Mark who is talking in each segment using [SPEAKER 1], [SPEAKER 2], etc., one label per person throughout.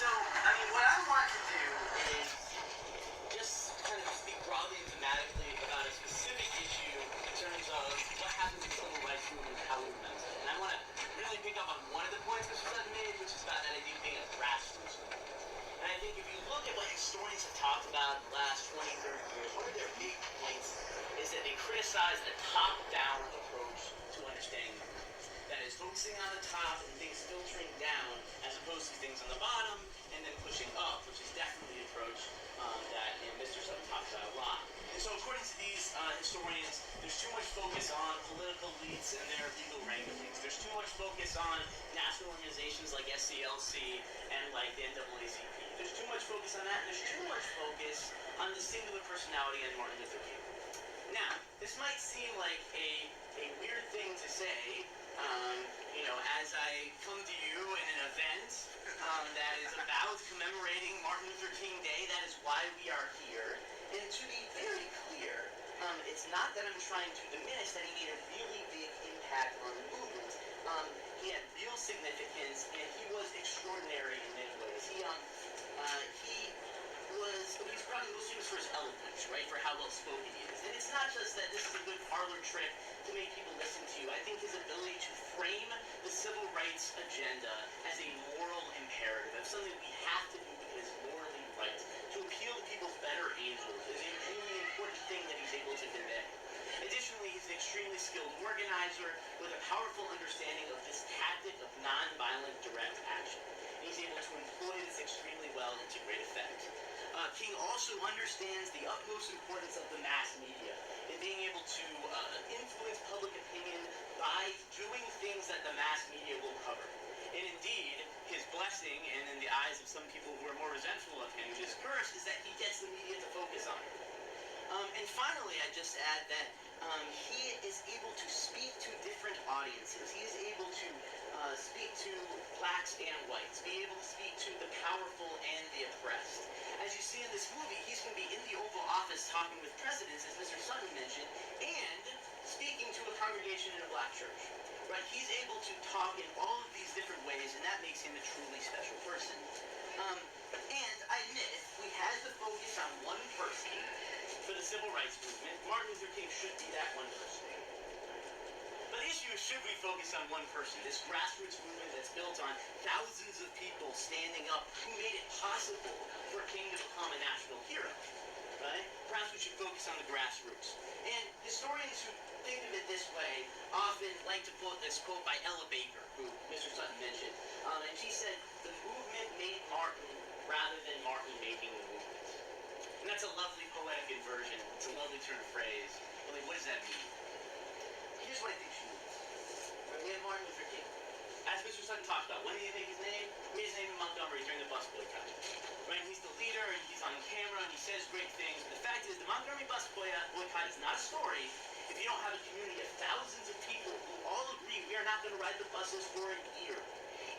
[SPEAKER 1] I mean, what I want to do is just kind of speak broadly and thematically about a specific issue in terms of what happens in the civil rights movement and how we remember it. And I want to really pick up on one of the points Mr. Sutton made, which is about that idea of being a grassroots movement. And I think if you look at what historians have talked about in the last 20, 30 years, one of their big points is that they criticize the top-down approach to understanding the movement. That is focusing on the top and things filtering down as opposed to things on the bottom and then pushing up, which is definitely the approach that Mr. Sutton talks about a lot. And so according to these historians, there's too much focus on political elites and their legal wranglings. There's too much focus on national organizations like SCLC and like the NAACP. There's too much focus on that. There's too much focus on the singular personality of Martin Luther King. Now, this might seem like a weird thing to say, as I come to you in an event that is about commemorating Martin Luther King Day. That is why we are here. And to be very clear, it's not that I'm trying to diminish that he made a really big impact on the movement. He had real significance, and he was extraordinary in many ways. He's probably most famous for his eloquence, right? For how well spoken he is. And it's not just that this is a good parlor trick to make people listen to you. I think his ability to frame the civil rights agenda as a moral imperative, as something we have to do because it's morally right, to appeal to people's better angels, is a really important thing that he's able to convey. Additionally, he's an extremely skilled organizer with a powerful understanding of this tactic of nonviolent direct action. And he's able to employ this extremely well and to great effect. King also understands the utmost importance of the mass media in being able to influence public opinion by doing things that the mass media will cover. And indeed, his blessing, and in the eyes of some people who are more resentful of him, his curse is that he gets the media to focus on it. And finally, I just add that he is able to speak to different audiences. He is able to speak to blacks and whites, be able to speak to the powerful and the oppressed. As you see in this movie, he's going to be in the Oval Office talking with presidents, as Mr. Sutton mentioned, and speaking to a congregation in a black church. Right? He's able to talk in all of these different ways, and that makes him a truly special person. And I admit, if we had to focus on one person for the civil rights movement, Martin Luther King should be that one person. But the issue is, should we focus on one person, this grassroots movement that's built on thousands of people standing up who made it possible for King to become a national hero, right? Perhaps we should focus on the grassroots. And historians who think of it this way often like to quote this quote by Ella Baker, who Mr. Sutton mentioned. And she said, "The movement made Martin rather than Martin making the movement." And that's a lovely poetic inversion. It's a lovely turn of phrase. But what does that mean? Here's what I think she means. We have Martin Luther King. As Mr. Sutton talked about, when did he make his name? He made his name in Montgomery during the bus boycott. Right? He's the leader, and he's on camera, and he says great things. But the fact is, the Montgomery bus boycott is not a story if you don't have a community of thousands of people who all agree we are not going to ride the buses for a year.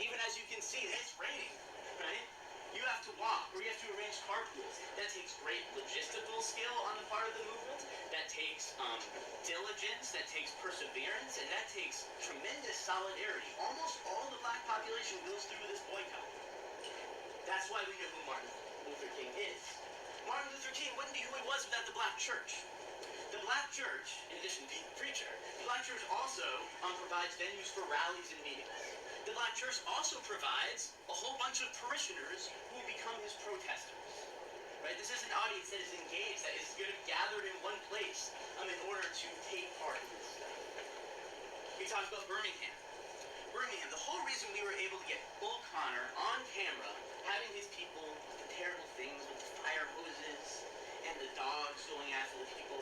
[SPEAKER 1] Even as you can see, it's raining, right? You have to walk, or you have to arrange carpools. That takes great logistical skill on the part of the movement. That takes diligence, that takes perseverance, and that takes tremendous solidarity. Almost all the black population goes through this boycott. That's why we know who Martin Luther King is. Martin Luther King wouldn't be who he was without the black church. The black church, in addition to being a preacher, the black church also provides venues for rallies and meetings. The black church also provides a whole bunch of parishioners who will become his protesters. Right? This is an audience that is engaged, that is going to be gathered in one place in order to take part in this stuff. We talked about Birmingham. Birmingham, the whole reason we were able to get Bull Connor on camera, having his people do terrible things with the fire hoses and the dogs going after the people,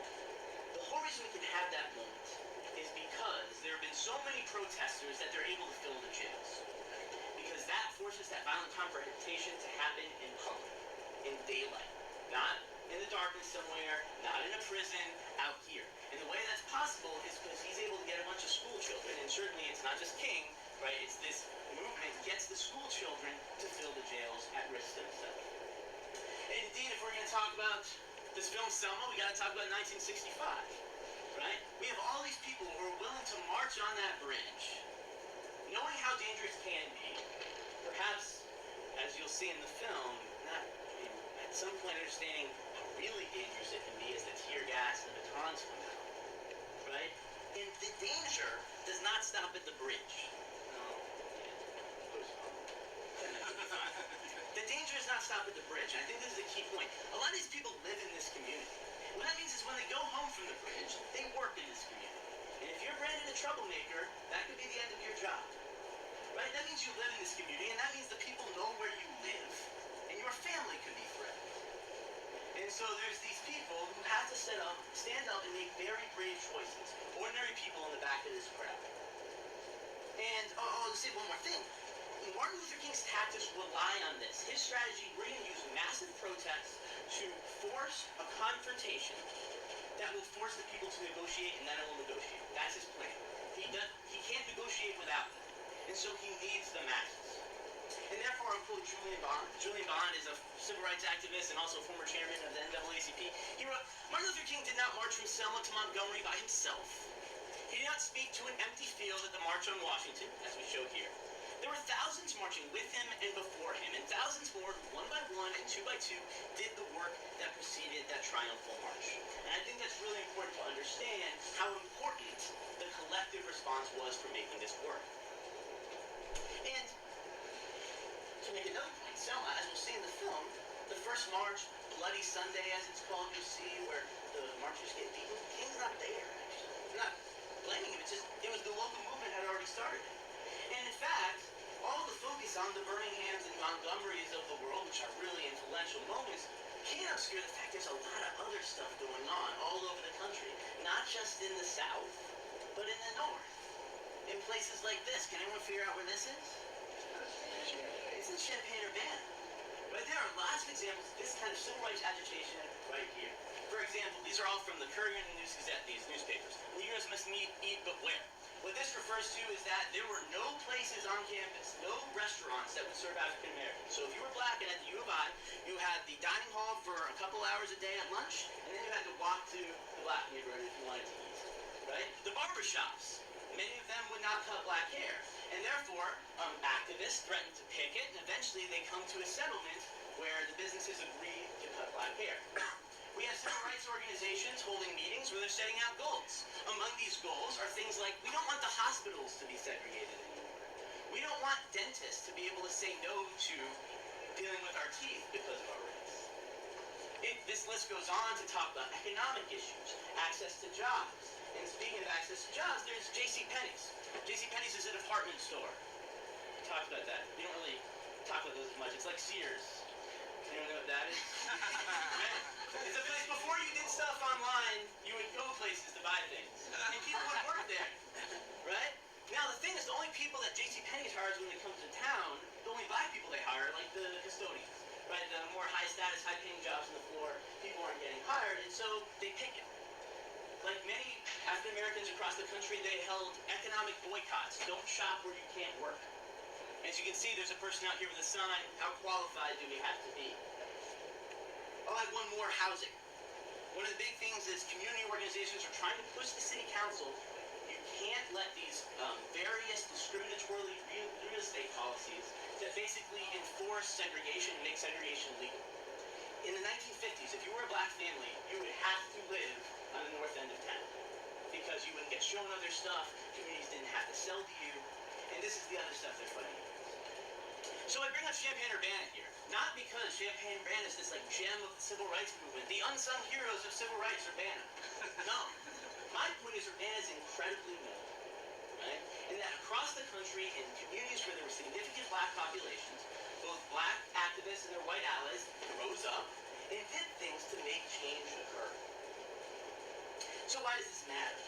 [SPEAKER 1] the whole reason we can have that moment is because there have been so many protesters that they're able to fill the jails. Because that forces that violent confrontation to happen in public, in daylight. Not in the darkness somewhere, not in a prison, out here. And the way that's possible is because he's able to get a bunch of school children, and certainly it's not just King, right? It's this movement gets the school children to fill the jails at risk themselves. And indeed, if we're going to talk about this film Selma, we got to talk about 1965. Right? We have all these people who are willing to march on that bridge, knowing how dangerous it can be. Perhaps as you'll see in the film, not at some point understanding how really dangerous it can be as the tear gas and the batons come out, right? And the danger does not stop at the bridge. No, the danger does not stop at the bridge, and I think this is a key point. A lot of these people live in this community. What that means is when they go home from the bridge, they work in this community. And if you're branded a troublemaker, that could be the end of your job. Right? That means you live in this community, and that means the people know where you live, and your family could be threatened. And so there's these people who have to stand up and make very brave choices. Ordinary people in the back of this crowd. And I'll say one more thing. Martin Luther King's tactics rely on this. His strategy, we're going to use massive protests to force a confrontation that will force the people to negotiate, and then it will negotiate. That's his plan. He can't negotiate without them. And so he needs the masses. And therefore, I'll quote Julian Bond. Julian Bond is a civil rights activist and also former chairman of the NAACP. He wrote, Martin Luther King did not march from Selma to Montgomery by himself. He did not speak to an empty field at the March on Washington, as we show here. There were thousands marching with him and before him, and thousands more, one by one and two by two, did the work that preceded that triumphal march. And I think that's really important to understand how important the collective response was for making this work. And to make another point, Selma, as we'll see in the film, the first march, Bloody Sunday as it's called, you'll see where the marchers get beaten. King's not there, actually. I'm not blaming him, it was the local movement had already started. And in fact, all the focus on the Birminghams and Montgomerys of the world, which are really influential moments, can't obscure the fact there's a lot of other stuff going on all over the country. Not just in the South, but in the North. In places like this. Can anyone figure out where this is? It's in Champaign-Urbana. Right, there are lots of examples of this kind of civil rights agitation right here. For example, these are all from the Courier and the News-Gazette, these newspapers. Negroes must eat but where? What this refers to is that there were no places on campus, no restaurants that would serve African Americans. So if you were black and at the U of I, you had the dining hall for a couple hours a day at lunch, and then you had to walk to the black neighborhood if you wanted to eat. Right? The barber shops, many of them would not cut black hair. And therefore, activists threatened to picket, and eventually they come to a settlement where the businesses agree to cut black hair. We have civil rights organizations holding meetings where they're setting out goals. Among these goals are things like, we don't want the hospitals to be segregated anymore. We don't want dentists to be able to say no to dealing with our teeth because of our race. This list goes on to talk about economic issues, access to jobs. And speaking of access to jobs, there's JCPenney's. JCPenney's is a department store. We talked about that. We don't really talk about those as much. It's like Sears. Anyone know what that is? It's a place before you did stuff online, you would go places to buy things. And people would work there. Right? Now the thing is, the only people that JCPenney's hires when they come to town, the only black people they hire, like the custodians. Right? The more high status, high paying jobs on the floor, people aren't getting hired, and so they picket. Like many African Americans across the country, they held economic boycotts. Don't shop where you can't work. As you can see, there's a person out here with a sign. How qualified do we have to be? I'll add one more, housing. One of the big things is community organizations are trying to push the city council. You can't let these various discriminatory real estate policies that basically enforce segregation and make segregation legal. In the 1950s, if you were a black family, you would have to live on the north end of town because you wouldn't get shown other stuff, communities didn't have to sell to you, and this is the other stuff they're fighting against. So I bring up Champaign-Urbana here, not because Champaign-Urbana is this like gem of the civil rights movement, the unsung heroes of civil rights, Urbana. No. My point is Urbana is incredibly known, right? And that across the country in communities where there were significant black populations, both black activists and their white allies rose up and did things to make change occur. So why does this matter?